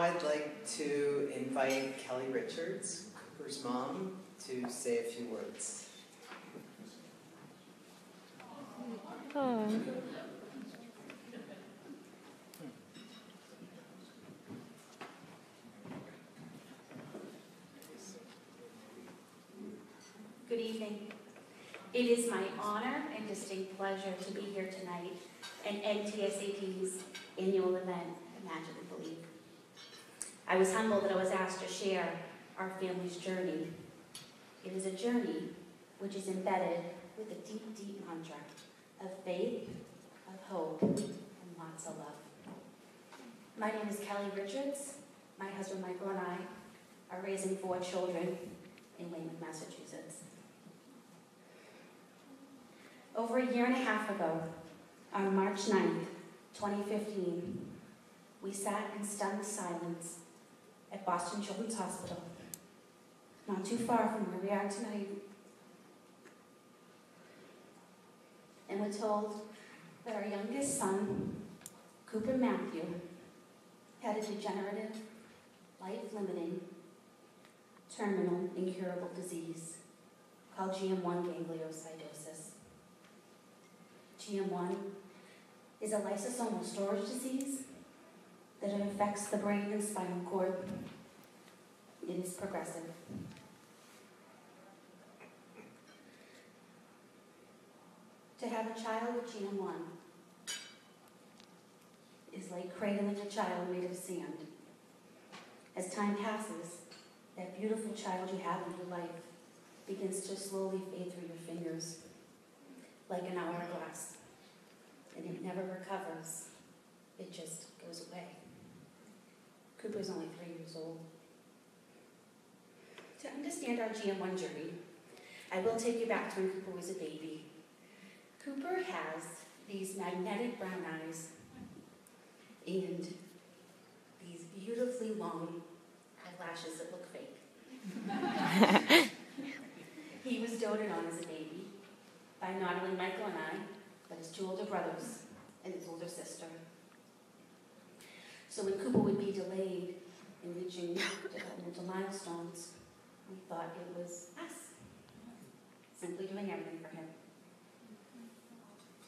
I'd like to invite Kelly Richards, Cooper's mom, to say a few words. Oh. Good evening. It is my honor and distinct pleasure to be here tonight at NTSAD's annual event, Imagine and Believe. I was humbled that I was asked to share our family's journey. It is a journey which is embedded with a deep, deep mantra of faith, of hope, and lots of love. My name is Kelly Richards. My husband Michael and I are raising 4 children in Weymouth, Massachusetts. Over a year and a half ago, on March 9th, 2015, we sat in stunned silence at Boston Children's Hospital, not too far from where we are tonight, and were told that our youngest son, Cooper Matthew, had a degenerative, life-limiting, terminal, incurable disease called GM1 gangliosidosis. GM1 is a lysosomal storage disease that affects the brain and spinal cord. It is progressive. To have a child with GM1 is like cradling a child made of sand. As time passes, that beautiful child you have in your life begins to slowly fade through your fingers, like an hourglass, and it never recovers. It just goes away. Cooper's only 3 years old. To understand our GM1 journey, I will take you back to when Cooper was a baby. Cooper has these magnetic brown eyes and these beautifully long eyelashes that look fake. He was doted on as a baby by not only Michael and I, but his 2 older brothers and his older sister. So when Cooper would be delayed in reaching developmental milestones, we thought it was us, simply doing everything for him.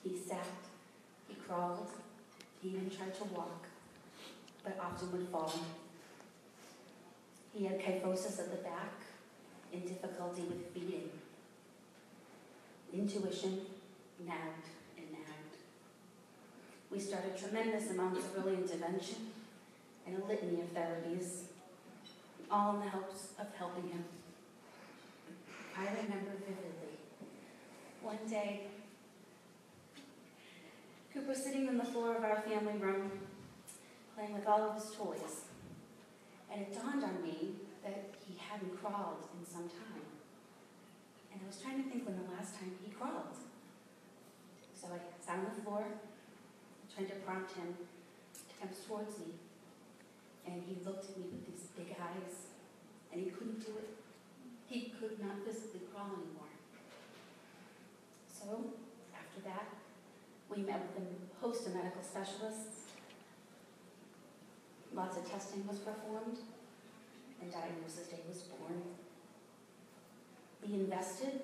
He sat, he crawled, he even tried to walk, but often would fall. He had kyphosis at the back and difficulty with feeding. Intuition nagged and nagged. We started tremendous amounts of early intervention and a litany of therapies, all in the hopes of helping him. I remember vividly, one day, Cooper sitting on the floor of our family room, playing with all of his toys, and it dawned on me that he hadn't crawled in some time. And I was trying to think when the last time he crawled. So I sat on the floor, trying to prompt him to come towards me. And he looked at me with these big eyes, and he couldn't do it. He could not physically crawl anymore. So, after that, we met with a host of medical specialists. Lots of testing was performed, and diagnosis day was born. We invested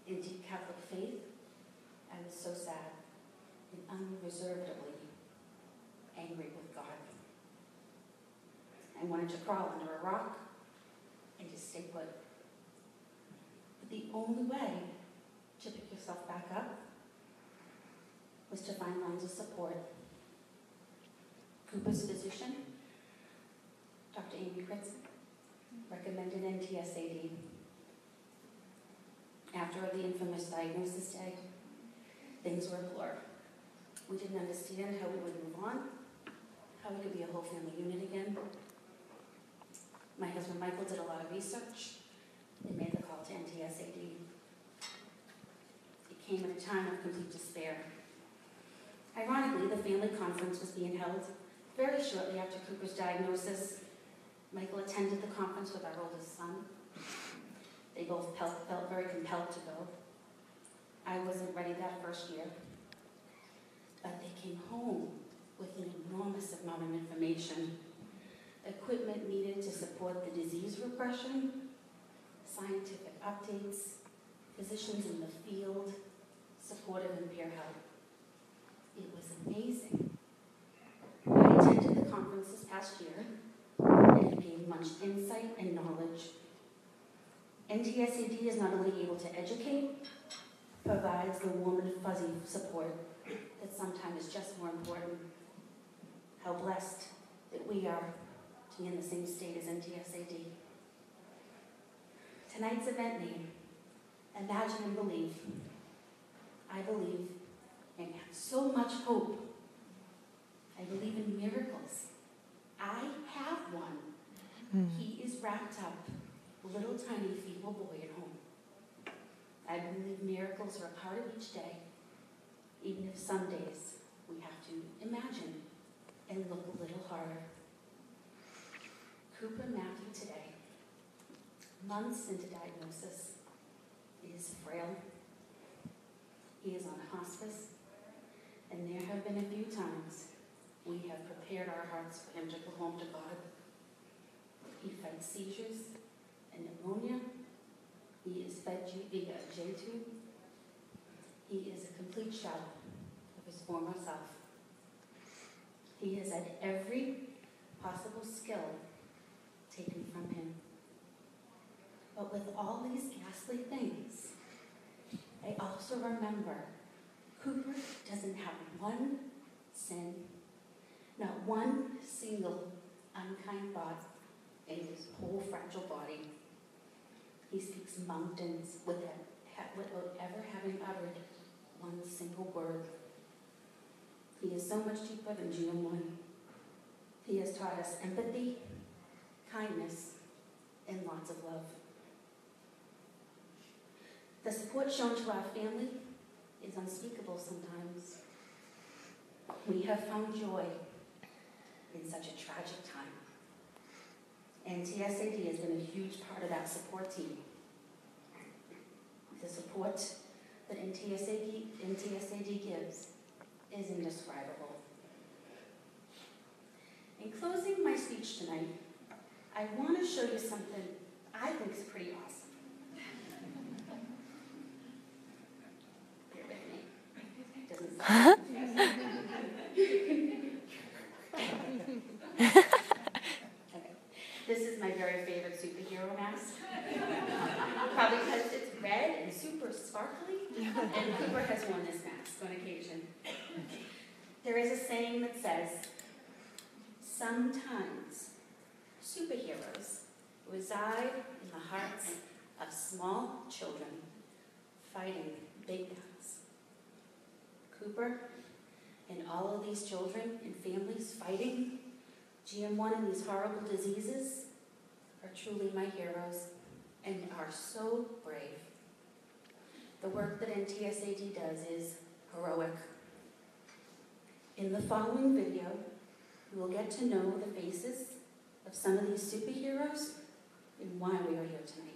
in deep Catholic faith. I was so sad and unreservedly angry with God. I wanted to crawl under a rock and just stay put. But the only way to pick yourself back up was to find lines of support. Cooper's physician, Dr. Amy Kritz, recommended NTSAD. After the infamous diagnosis day, things were a blur. We didn't understand how we would move on, how we could be a whole family unit again. My husband Michael did a lot of research and made the call to NTSAD. It came at a time of complete despair. Ironically, the family conference was being held very shortly after Cooper's diagnosis. Michael attended the conference with our oldest son. They both felt very compelled to go. I wasn't ready that first year. But they came home with an enormous amount of information that equipment needed to support the disease repression, scientific updates, physicians in the field, supportive and peer help. It was amazing. I attended the conference this past year, and it gave much insight and knowledge. NTSAD is not only able to educate, provides the warm and fuzzy support that sometimes is just more important. How blessed that we are to be in the same state as NTSAD. Tonight's event name, Imagine and Believe. I believe and have so much hope. I believe in miracles. I have one. He is wrapped up, little tiny feeble boy at home. I believe miracles are a part of each day, even if some days we have to imagine and look a little harder. Cooper Matthew today, months into diagnosis, is frail. He is on hospice, and there have been a few times we have prepared our hearts for him to go home to God. He fights seizures and pneumonia. He is fed via a J-tube. He is a complete shell of his former self. He has had every possible skill taken from him. But with all these ghastly things, I also remember Cooper doesn't have one sin, not one single unkind thought in his whole fragile body. He speaks mountains without ever having uttered one single word. He is so much deeper than GM1. He has taught us empathy, kindness, and lots of love. The support shown to our family is unspeakable sometimes. We have found joy in such a tragic time. NTSAD has been a huge part of that support team. The support that NTSAD gives is indescribable. In closing my speech tonight, I want to show you something I think is pretty awesome. Bear with me. Doesn't sound okay. This is my very favorite superhero mask. Probably because it's red and super sparkly, and Cooper has worn this mask on occasion. There is a saying that says, sometimes superheroes reside in the hearts of small children fighting big guns. Cooper and all of these children and families fighting GM1 and these horrible diseases are truly my heroes and are so brave. The work that NTSAD does is heroic. In the following video, you will get to know the faces of some of these superheroes and why we are here tonight.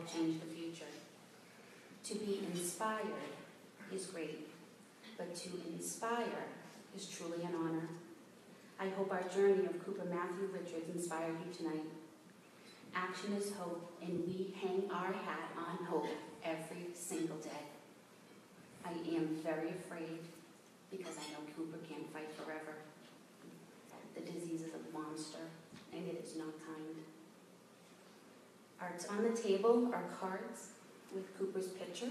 help change the future. To be inspired is great, but to inspire is truly an honor. I hope our journey of Cooper Matthew Richards inspired you tonight. Action is hope, and we hang our hat on hope every single day. I am very afraid because I know Cooper can't fight forever. The disease is a monster, and it is not kind. On the table are cards with Cooper's picture.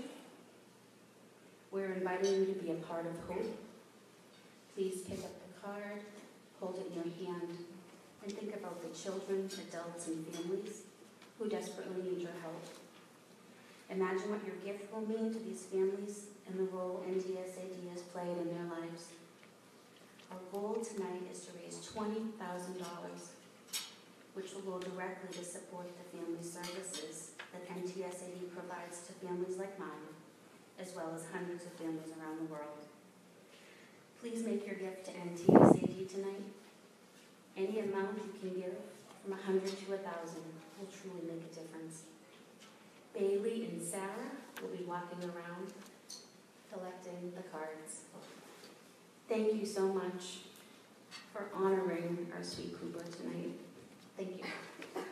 We're inviting you to be a part of hope. Please pick up the card, hold it in your hand, and think about the children, adults, and families who desperately need your help. Imagine what your gift will mean to these families and the role NTSAD has played in their lives. Our goal tonight is to raise $20,000, which will go directly to support the family services that NTSAD provides to families like mine, as well as hundreds of families around the world. Please make your gift to NTSAD tonight. Any amount you can give, from 100 to 1,000, will truly make a difference. Bailey and Sarah will be walking around collecting the cards. Thank you so much for honoring our sweet Cooper tonight. Thank you.